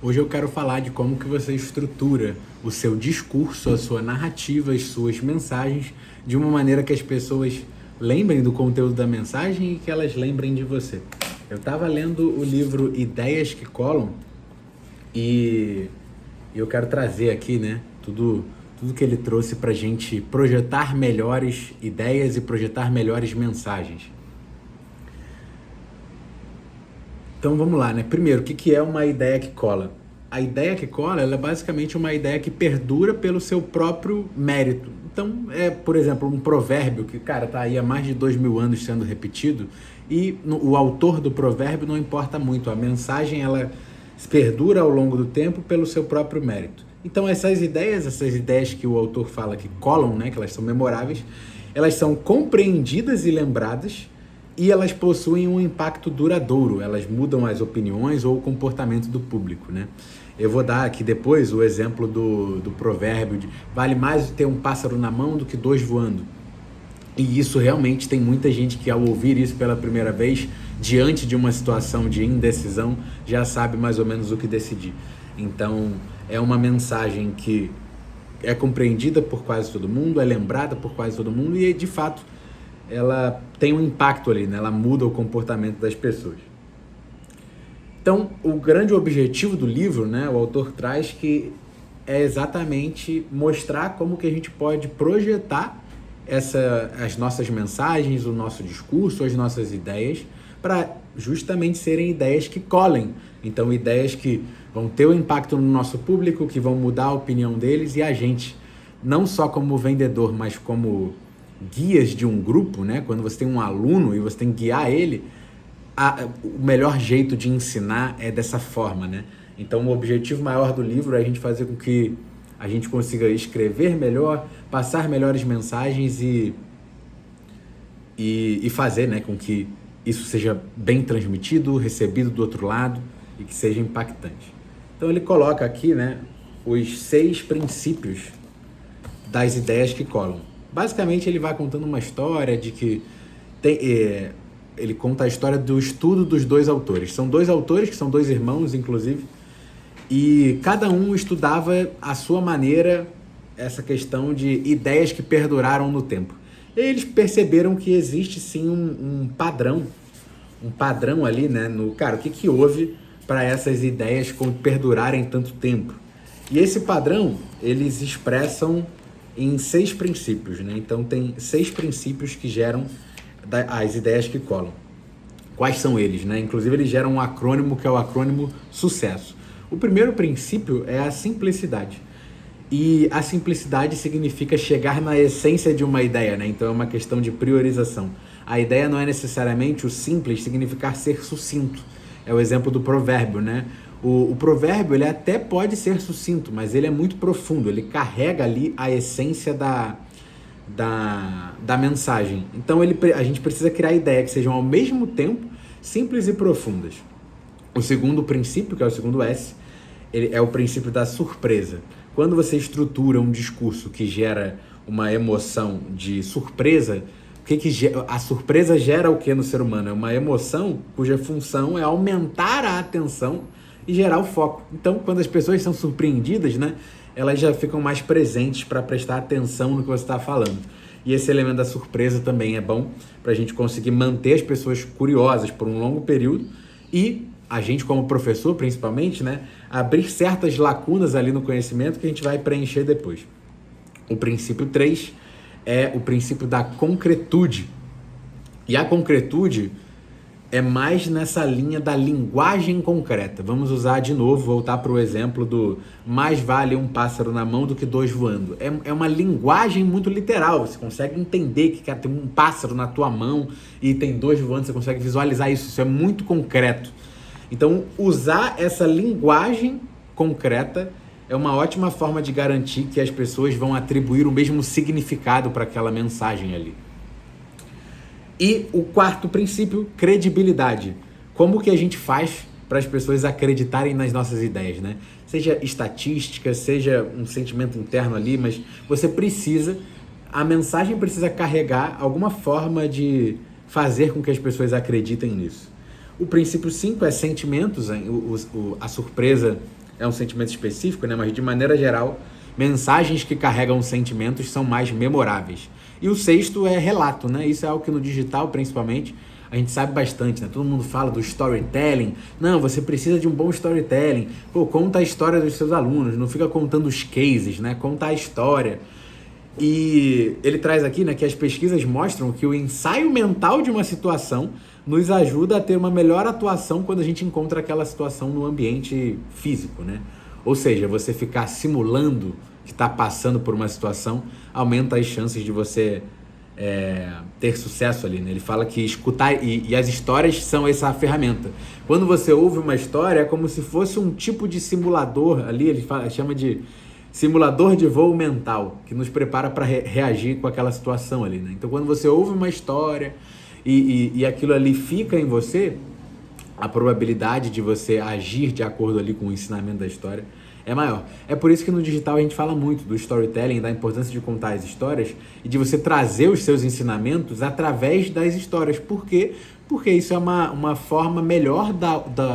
Hoje eu quero falar de como que você estrutura o seu discurso, a sua narrativa, as suas mensagens de uma maneira que as pessoas lembrem do conteúdo da mensagem e que elas lembrem de você. Eu estava lendo o livro Ideias que Colam e eu quero trazer aqui, né, tudo que ele trouxe para a gente projetar melhores ideias e projetar melhores mensagens. Então vamos lá, né? Primeiro, o que é uma ideia que cola? A ideia que cola, ela é basicamente uma ideia que perdura pelo seu próprio mérito. Então, por exemplo, um provérbio que, cara, tá aí há mais de 2000 anos sendo repetido e o autor do provérbio não importa muito. A mensagem, ela se perdura ao longo do tempo pelo seu próprio mérito. Então, essas ideias que o autor fala que colam, né, que elas são memoráveis, elas são compreendidas e lembradas e elas possuem um impacto duradouro, elas mudam as opiniões ou o comportamento do público, né? Eu vou dar aqui depois o exemplo do provérbio de vale mais ter um pássaro na mão do que dois voando. E isso realmente tem muita gente que ao ouvir isso pela primeira vez, diante de uma situação de indecisão, já sabe mais ou menos o que decidir. Então, é uma mensagem que é compreendida por quase todo mundo, é lembrada por quase todo mundo e, de fato, ela tem um impacto ali, né? Ela muda o comportamento das pessoas. Então, o grande objetivo do livro, né, o autor traz que é exatamente mostrar como que a gente pode projetar as nossas mensagens, o nosso discurso, as nossas ideias, para justamente serem ideias que colhem. Então, ideias que vão ter um impacto no nosso público, que vão mudar a opinião deles e a gente, não só como vendedor, mas como guias de um grupo, né? Quando você tem um aluno e você tem que guiar ele, o melhor jeito de ensinar é dessa forma, né? Então, o objetivo maior do livro é a gente fazer com que a gente consiga escrever melhor, passar melhores mensagens e fazer, né, com que isso seja bem transmitido, recebido do outro lado e que seja impactante. Então, ele coloca aqui, né, os 6 princípios das ideias que colam. Basicamente, ele vai contando uma história de que ele conta a história do estudo dos 2 autores. São 2 autores, que são 2 irmãos, inclusive, e cada um estudava à sua maneira essa questão de ideias que perduraram no tempo. E eles perceberam que existe sim um padrão ali, né? Cara, o que houve para essas ideias perdurarem tanto tempo? E esse padrão, eles expressam em 6 princípios, né? Então tem 6 princípios que geram as ideias que colam. Quais são eles, né? Inclusive eles geram um acrônimo que é o acrônimo SUCESSO. O primeiro princípio é a simplicidade. E a simplicidade significa chegar na essência de uma ideia, né? Então é uma questão de priorização. A ideia não é necessariamente o simples significar ser sucinto. É o exemplo do provérbio, né? O provérbio, ele até pode ser sucinto, mas ele é muito profundo. Ele carrega ali a essência da mensagem. Então a gente precisa criar ideias que sejam ao mesmo tempo simples e profundas. O segundo princípio, que é o segundo S, ele é o princípio da surpresa. Quando você estrutura um discurso que gera uma emoção de surpresa, a surpresa gera o que no ser humano? É uma emoção cuja função é aumentar a atenção e gerar o foco. Então, quando as pessoas são surpreendidas, né, elas já ficam mais presentes para prestar atenção no que você está falando. E esse elemento da surpresa também é bom para a gente conseguir manter as pessoas curiosas por um longo período e a gente como professor, principalmente, né, abrir certas lacunas ali no conhecimento que a gente vai preencher depois. O princípio 3 é o princípio da concretude. E a concretude é mais nessa linha da linguagem concreta. Vamos usar de novo, voltar para o exemplo do mais vale um pássaro na mão do que 2 voando. É uma linguagem muito literal, você consegue entender que tem um pássaro na tua mão e tem 2 voando, você consegue visualizar isso é muito concreto. Então, usar essa linguagem concreta é uma ótima forma de garantir que as pessoas vão atribuir o mesmo significado para aquela mensagem ali. E o quarto princípio, credibilidade. Como que a gente faz para as pessoas acreditarem nas nossas ideias, né? Seja estatística, seja um sentimento interno ali, mas a mensagem precisa carregar alguma forma de fazer com que as pessoas acreditem nisso. O princípio 5 é sentimentos, a surpresa é um sentimento específico, né? Mas de maneira geral, mensagens que carregam sentimentos são mais memoráveis. E o sexto é relato, né? Isso é algo que no digital, principalmente, a gente sabe bastante, né? Todo mundo fala do storytelling. Não, você precisa de um bom storytelling. Pô, conta a história dos seus alunos, não fica contando os cases, né? Conta a história. E ele traz aqui, né, que as pesquisas mostram que o ensaio mental de uma situação nos ajuda a ter uma melhor atuação quando a gente encontra aquela situação no ambiente físico, né? Ou seja, você ficar simulando que está passando por uma situação aumenta as chances de você ter sucesso ali, né? Ele fala que escutar, e as histórias são essa ferramenta. Quando você ouve uma história, é como se fosse um tipo de simulador ali, ele chama de simulador de voo mental, que nos prepara para reagir com aquela situação ali, né? Então, quando você ouve uma história e aquilo ali fica em você, a probabilidade de você agir de acordo ali com o ensinamento da história é maior. É por isso que no digital a gente fala muito do storytelling, da importância de contar as histórias e de você trazer os seus ensinamentos através das histórias. Por quê? Porque isso é uma forma melhor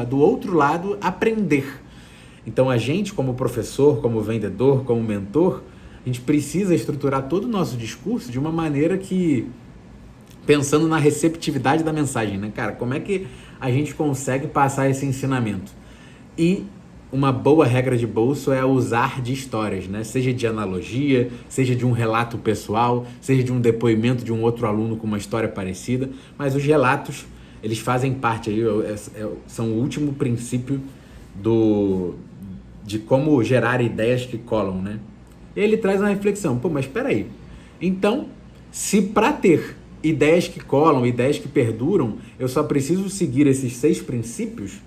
do outro lado aprender. Então a gente, como professor, como vendedor, como mentor, a gente precisa estruturar todo o nosso discurso de uma maneira que, pensando na receptividade da mensagem, né, cara? Como é que a gente consegue passar esse ensinamento? E uma boa regra de bolso é usar de histórias, né? Seja de analogia, seja de um relato pessoal, seja de um depoimento de um outro aluno com uma história parecida, mas os relatos, eles fazem parte aí, são o último princípio de como gerar ideias que colam, né? Ele traz uma reflexão, pô, mas espera aí, então, se para ter ideias que colam, ideias que perduram, eu só preciso seguir esses 6 princípios,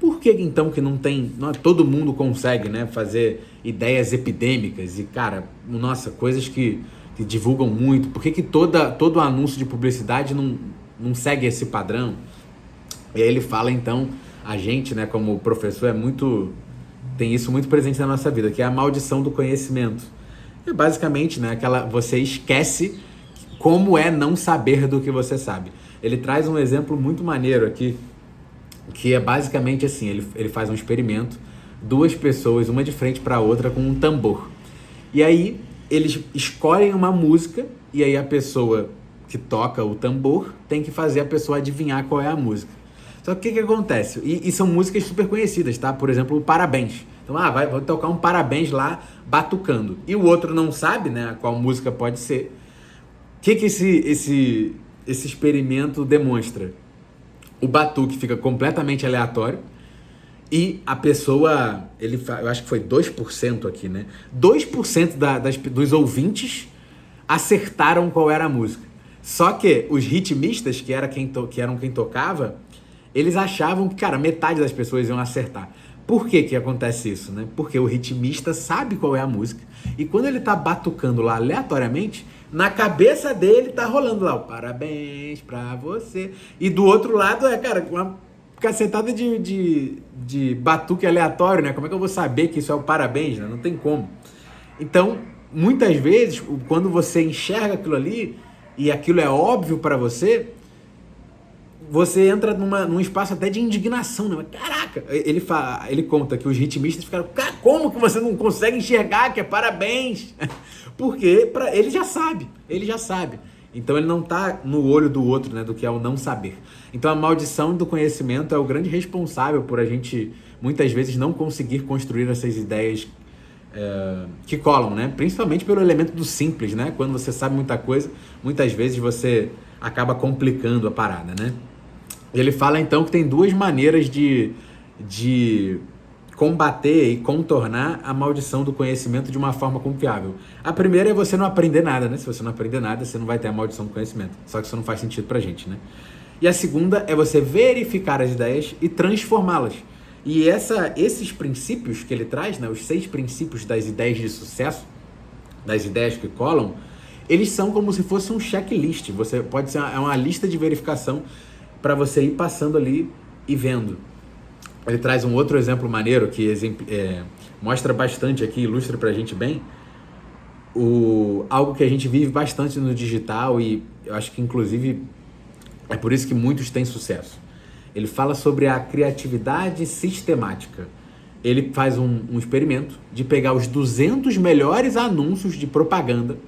por que então que não tem, todo mundo consegue, né, fazer ideias epidêmicas e, cara, nossa, coisas que divulgam muito, por que todo anúncio de publicidade não segue esse padrão? E aí ele fala, então, a gente, né, como professor, tem isso muito presente na nossa vida, que é a maldição do conhecimento. É basicamente, né, você esquece como é não saber do que você sabe. Ele traz um exemplo muito maneiro aqui, que é basicamente assim, ele faz um experimento, 2 pessoas, uma de frente para a outra, com um tambor. E aí eles escolhem uma música, e aí a pessoa que toca o tambor tem que fazer a pessoa adivinhar qual é a música. Só que o que acontece? E são músicas super conhecidas, tá? Por exemplo, o Parabéns. Então, vou tocar um Parabéns lá, batucando. E o outro não sabe, né, qual música pode ser. O que esse experimento demonstra? O batuque fica completamente aleatório e a pessoa, eu acho que foi 2% aqui, né? 2% dos ouvintes acertaram qual era a música. Só que os ritmistas, que eram quem tocava, eles achavam que, cara, metade das pessoas iam acertar. Por que acontece isso, né? Porque o ritmista sabe qual é a música e quando ele tá batucando lá aleatoriamente, na cabeça dele tá rolando lá o parabéns pra você. E do outro lado cara, uma cacetada de batuque aleatório, né? Como é que eu vou saber que isso é o parabéns, né? Não tem como. Então, muitas vezes, quando você enxerga aquilo ali e aquilo é óbvio pra você, você entra num espaço até de indignação, né? Caraca! Ele conta que os ritmistas ficaram, cara, como que você não consegue enxergar que é parabéns? Porque ele já sabe. Então ele não tá no olho do outro, né? Do que é o não saber. Então a maldição do conhecimento é o grande responsável por a gente, muitas vezes, não conseguir construir essas ideias que colam, né? Principalmente pelo elemento do simples, né? Quando você sabe muita coisa, muitas vezes você acaba complicando a parada, né? Ele fala então que tem 2 maneiras de combater e contornar a maldição do conhecimento de uma forma confiável. A primeira é você não aprender nada, né? Se você não aprender nada, você não vai ter a maldição do conhecimento. Só que isso não faz sentido pra gente, né? E a segunda é você verificar as ideias e transformá-las. E esses princípios que ele traz, né? Os 6 princípios das ideias de sucesso, das ideias que colam, eles são como se fosse um checklist. Você pode ser uma lista de verificação para você ir passando ali e vendo. Ele traz um outro exemplo maneiro que mostra bastante aqui, ilustra pra gente bem, algo que a gente vive bastante no digital e eu acho que inclusive é por isso que muitos têm sucesso. Ele fala sobre a criatividade sistemática. ele faz um experimento de pegar os 200 melhores anúncios de propaganda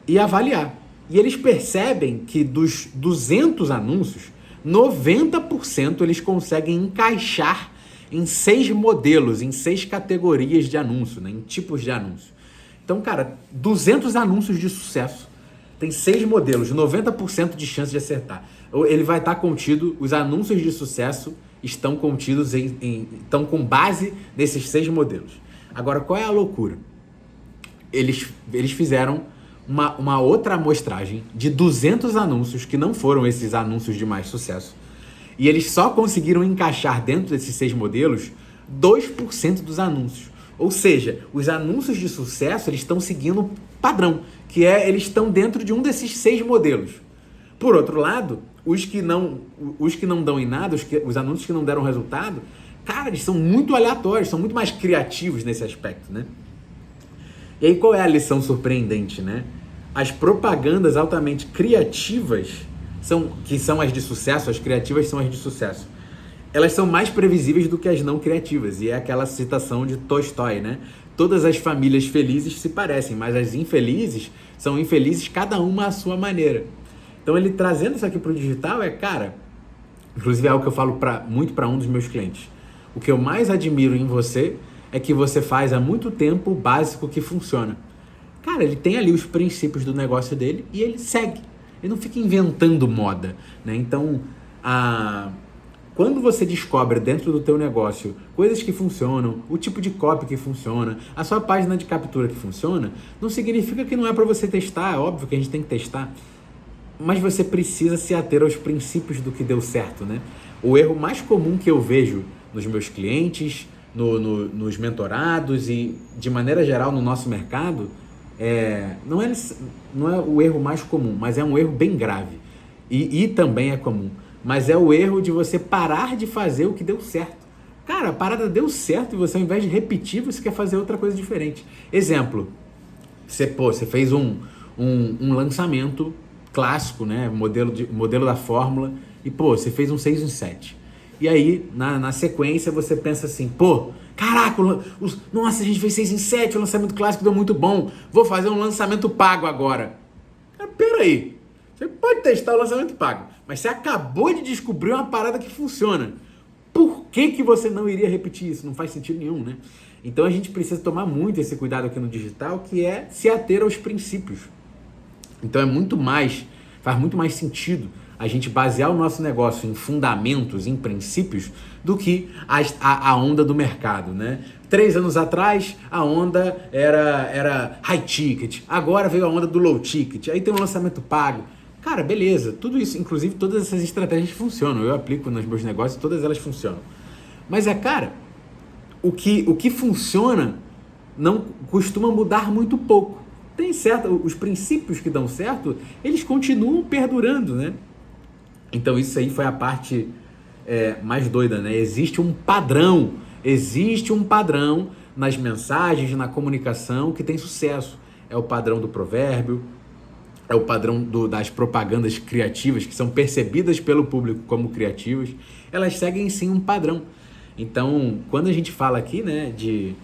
e avaliar. E eles percebem que dos 200 anúncios, 90% eles conseguem encaixar em 6 modelos, em 6 categorias de anúncio, né, em tipos de anúncio. Então, cara, 200 anúncios de sucesso, tem 6 modelos, 90% de chance de acertar. Ele vai estar contido, os anúncios de sucesso estão contidos estão com base nesses 6 modelos. Agora, qual é a loucura? Eles fizeram uma outra amostragem de 200 anúncios que não foram esses anúncios de mais sucesso. E eles só conseguiram encaixar dentro desses 6 modelos 2% dos anúncios. Ou seja, os anúncios de sucesso eles estão seguindo um padrão, que é eles estão dentro de um desses 6 modelos. Por outro lado, os que não dão em nada, os anúncios que não deram resultado, cara, eles são muito aleatórios, são muito mais criativos nesse aspecto, né? E aí qual é a lição surpreendente, né? As propagandas altamente criativas, que são as de sucesso, as criativas são as de sucesso, elas são mais previsíveis do que as não criativas. E é aquela citação de Tolstói, né? Todas as famílias felizes se parecem, mas as infelizes são infelizes cada uma à sua maneira. Então ele trazendo isso aqui para o digital cara, inclusive é algo que eu falo muito para um dos meus clientes. O que eu mais admiro em você é que você faz há muito tempo o básico que funciona. Cara, ele tem ali os princípios do negócio dele e ele segue. Ele não fica inventando moda, né? Então, quando você descobre dentro do teu negócio coisas que funcionam, o tipo de copy que funciona, a sua página de captura que funciona, não significa que não é para você testar, é óbvio que a gente tem que testar, mas você precisa se ater aos princípios do que deu certo, né? O erro mais comum que eu vejo nos meus clientes, nos mentorados e de maneira geral no nosso mercado, não é o erro mais comum, mas é um erro bem grave e também é comum, mas é o erro de você parar de fazer o que deu certo. Cara, a parada deu certo e você, ao invés de repetir, você quer fazer outra coisa diferente. Exemplo, você fez um lançamento clássico, né? Modelo da fórmula, e você fez um 6 em 7. E aí, na sequência, você pensa assim, caraca, nossa, a gente fez 6 em 7, o lançamento clássico deu muito bom, vou fazer um lançamento pago agora. Peraí, você pode testar o lançamento pago, mas você acabou de descobrir uma parada que funciona. Por que você não iria repetir isso? Não faz sentido nenhum, né? Então a gente precisa tomar muito esse cuidado aqui no digital, que é se ater aos princípios. Então faz muito mais sentido a gente basear o nosso negócio em fundamentos, em princípios, do que a onda do mercado, né? 3 anos atrás, a onda era high ticket, agora veio a onda do low ticket, aí tem um lançamento pago. Cara, beleza, tudo isso, inclusive todas essas estratégias funcionam, eu aplico nos meus negócios, todas elas funcionam. Mas cara, o que funciona não costuma mudar muito pouco. Os princípios que dão certo, eles continuam perdurando, né? Então isso aí foi a parte mais doida, né? Existe um padrão nas mensagens, na comunicação que tem sucesso. É o padrão do provérbio, é o padrão das propagandas criativas, que são percebidas pelo público como criativas. Elas seguem sim um padrão. Então, quando a gente fala aqui, né, de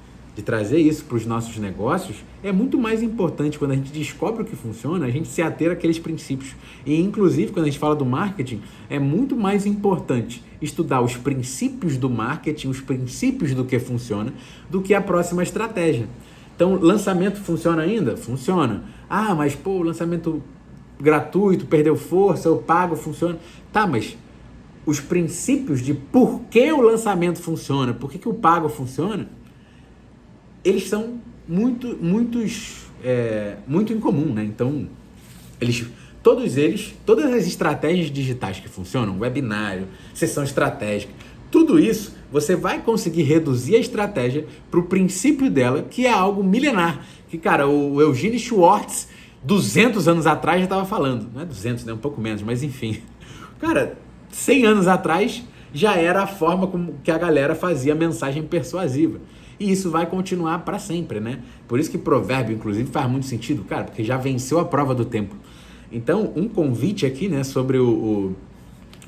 trazer isso para os nossos negócios, é muito mais importante quando a gente descobre o que funciona, a gente se ater àqueles princípios. E, inclusive, quando a gente fala do marketing, é muito mais importante estudar os princípios do marketing, os princípios do que funciona, do que a próxima estratégia. Então, lançamento funciona ainda? Funciona. Mas o lançamento gratuito perdeu força, eu pago, funciona. Tá, mas os princípios de por que o lançamento funciona, por que o pago funciona, eles são muito em comum, né? Então, todas as estratégias digitais que funcionam, webinário, sessão estratégica, tudo isso, você vai conseguir reduzir a estratégia para o princípio dela, que é algo milenar. Que, cara, o Eugene Schwartz, 200 anos atrás, já estava falando. Não é 200, né? Um pouco menos, mas enfim. Cara, 100 anos atrás, já era a forma como que a galera fazia mensagem persuasiva. E isso vai continuar para sempre, né? Por isso que provérbio, inclusive, faz muito sentido, cara, porque já venceu a prova do tempo. Então, um convite aqui, né, sobre o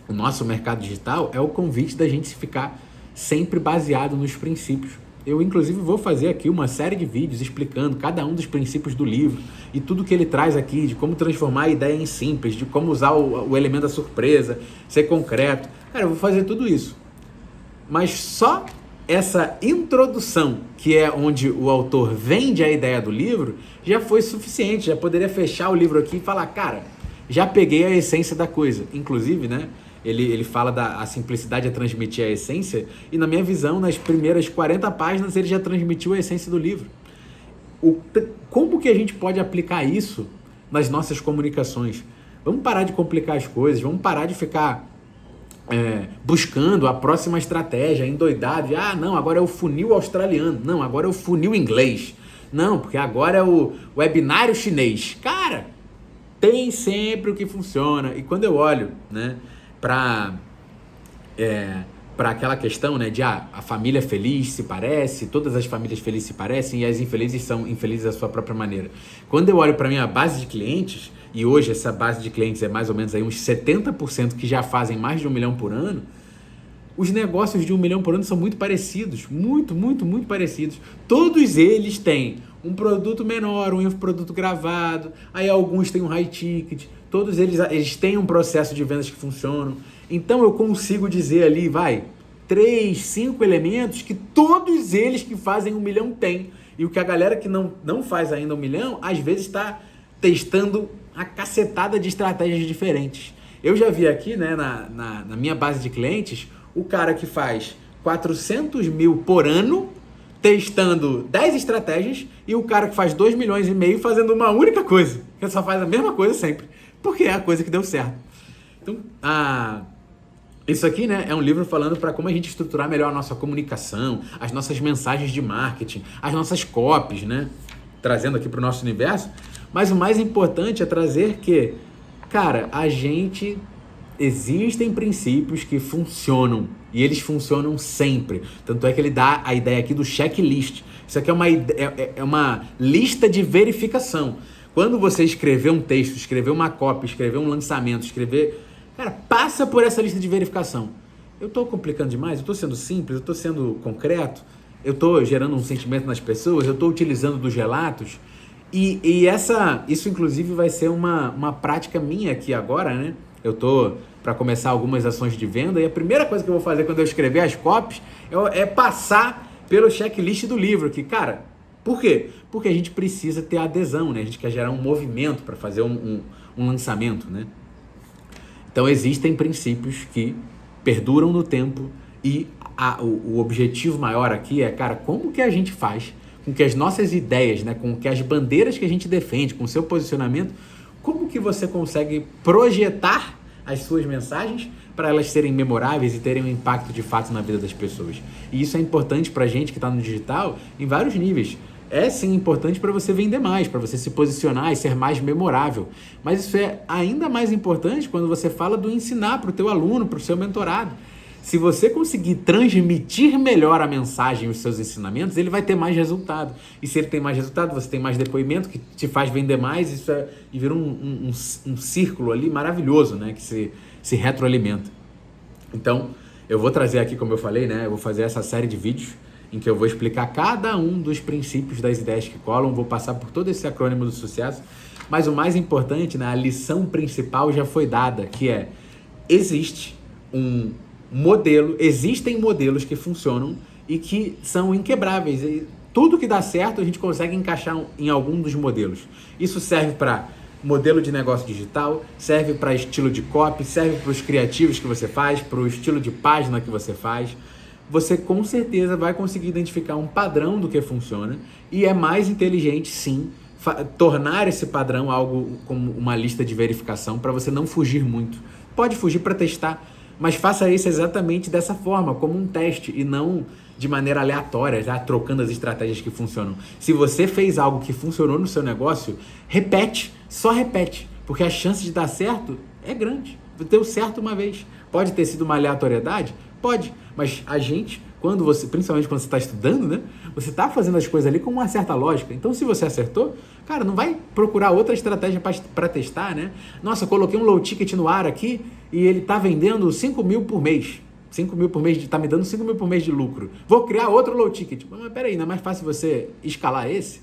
nosso mercado digital é o convite da gente ficar sempre baseado nos princípios. Eu, inclusive, vou fazer aqui uma série de vídeos explicando cada um dos princípios do livro e tudo que ele traz aqui, de como transformar a ideia em simples, de como usar o elemento da surpresa, ser concreto. Cara, eu vou fazer tudo isso. Mas só essa introdução, que é onde o autor vende a ideia do livro, já foi suficiente. Já poderia fechar o livro aqui e falar, cara, já peguei a essência da coisa. Inclusive, né? Ele fala a simplicidade é transmitir a essência, e na minha visão, nas primeiras 40 páginas, ele já transmitiu a essência do livro. Como que a gente pode aplicar isso nas nossas comunicações? Vamos parar de complicar as coisas, vamos parar de ficar buscando a próxima estratégia, endoidado, de, não, agora é o funil australiano, não, agora é o funil inglês, não, porque agora é o webinário chinês. Cara, tem sempre o que funciona, e quando eu olho, né, para aquela questão, né, de a família feliz se parece, todas as famílias felizes se parecem e as infelizes são infelizes da sua própria maneira. Quando eu olho para minha base de clientes, e hoje essa base de clientes é mais ou menos aí uns 70% que já fazem mais de 1 milhão por ano, os negócios de 1 milhão por ano são muito parecidos, muito parecidos. Todos eles têm um produto menor, um produto gravado, aí alguns têm um high ticket, todos eles têm um processo de vendas que funcionam. Então eu consigo dizer ali, 3, 5 elementos que todos eles que fazem 1 milhão têm. E o que a galera que não faz ainda 1 milhão, às vezes está testando a cacetada de estratégias diferentes. Eu já vi aqui, né, na minha base de clientes, o cara que faz 400 mil por ano testando 10 estratégias e o cara que faz 2,5 milhões fazendo uma única coisa, que só faz a mesma coisa sempre, porque é a coisa que deu certo. Então, isso aqui, né, é um livro falando para como a gente estruturar melhor a nossa comunicação, as nossas mensagens de marketing, as nossas copies, né, trazendo aqui para o nosso universo. Mas o mais importante é trazer que, cara, existem princípios que funcionam e eles funcionam sempre. Tanto é que ele dá a ideia aqui do checklist. Isso aqui é uma lista de verificação. Quando você escrever um texto, escrever uma copy, escrever um lançamento, cara, passa por essa lista de verificação. Eu estou complicando demais? Eu estou sendo simples? Eu estou sendo concreto? Eu estou gerando um sentimento nas pessoas? Eu estou utilizando dos relatos? E isso, inclusive, vai ser uma prática minha aqui agora, né? Eu estou para começar algumas ações de venda e a primeira coisa que eu vou fazer quando eu escrever as copies é passar pelo checklist do livro. Que, cara, por quê? Porque a gente precisa ter adesão, né? A gente quer gerar um movimento para fazer um lançamento, né? Então, existem princípios que perduram no tempo e o objetivo maior aqui é, cara, como que a gente faz com que as nossas ideias, né, com que as bandeiras que a gente defende, com o seu posicionamento, como que você consegue projetar as suas mensagens para elas serem memoráveis e terem um impacto de fato na vida das pessoas. E isso é importante para a gente que está no digital em vários níveis. É sim importante para você vender mais, para você se posicionar e ser mais memorável. Mas isso é ainda mais importante quando você fala do ensinar para o teu aluno, para o seu mentorado. Se você conseguir transmitir melhor a mensagem e os seus ensinamentos, ele vai ter mais resultado. E se ele tem mais resultado, você tem mais depoimento, que te faz vender mais, e vira um círculo ali maravilhoso, né? Que se retroalimenta. Então, eu vou trazer aqui, como eu falei, né? Eu vou fazer essa série de vídeos em que eu vou explicar cada um dos princípios das ideias que colam, vou passar por todo esse acrônimo do sucesso, mas o mais importante, né? A lição principal já foi dada, que é, existem modelos que funcionam e que são inquebráveis. E tudo que dá certo a gente consegue encaixar em algum dos modelos. Isso serve para modelo de negócio digital, serve para estilo de copy, serve para os criativos que você faz, para o estilo de página que você faz. Você com certeza vai conseguir identificar um padrão do que funciona e é mais inteligente, sim, tornar esse padrão algo como uma lista de verificação para você não fugir muito. Pode fugir para testar, mas faça isso exatamente dessa forma, como um teste e não de maneira aleatória, já trocando as estratégias que funcionam. Se você fez algo que funcionou no seu negócio, repete, só repete, porque a chance de dar certo é grande. Deu certo uma vez. Pode ter sido uma aleatoriedade? Pode, mas a gente, principalmente quando você está estudando, né? Você está fazendo as coisas ali com uma certa lógica. Então, se você acertou, cara, não vai procurar outra estratégia para testar, né? Nossa, coloquei um low ticket no ar aqui e ele está vendendo 5 mil por mês. 5 mil por mês, tá me dando 5 mil por mês de lucro. Vou criar outro low ticket. Mas peraí, não é mais fácil você escalar esse?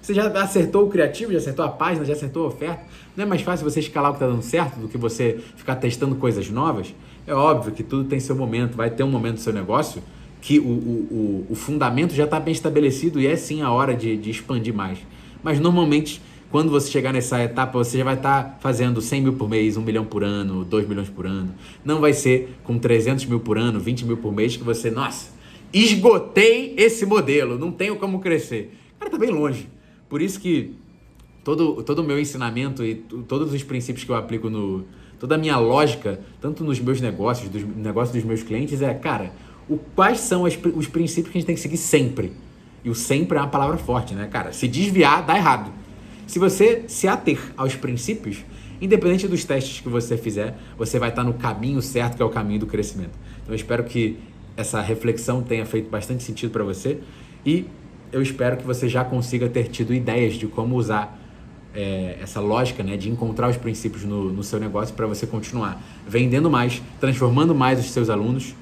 Você já acertou o criativo, já acertou a página, já acertou a oferta. Não é mais fácil você escalar o que está dando certo do que você ficar testando coisas novas? É óbvio que tudo tem seu momento. Vai ter um momento do seu negócio que o fundamento já está bem estabelecido e é sim a hora de expandir mais. Mas normalmente, quando você chegar nessa etapa, você já vai estar fazendo 100 mil por mês, 1 milhão por ano, 2 milhões por ano. Não vai ser com 300 mil por ano, 20 mil por mês que você, nossa, esgotei esse modelo, não tenho como crescer. Cara, tá bem longe. Por isso que todo o meu ensinamento e todos os princípios que eu aplico toda a minha lógica, tanto nos meus negócios, dos negócios dos meus clientes, cara, quais são os princípios que a gente tem que seguir sempre. E o sempre é uma palavra forte, né, cara? Se desviar, dá errado. Se você se ater aos princípios, independente dos testes que você fizer, você vai estar no caminho certo, que é o caminho do crescimento. Então eu espero que essa reflexão tenha feito bastante sentido para você e eu espero que você já consiga ter tido ideias de como usar essa lógica, né, de encontrar os princípios no seu negócio para você continuar vendendo mais, transformando mais os seus alunos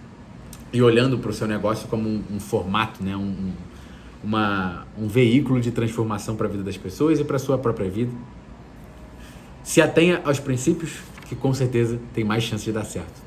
e olhando para o seu negócio como um formato, né, um veículo de transformação para a vida das pessoas e para a sua própria vida. Se atenha aos princípios, que com certeza tem mais chance de dar certo.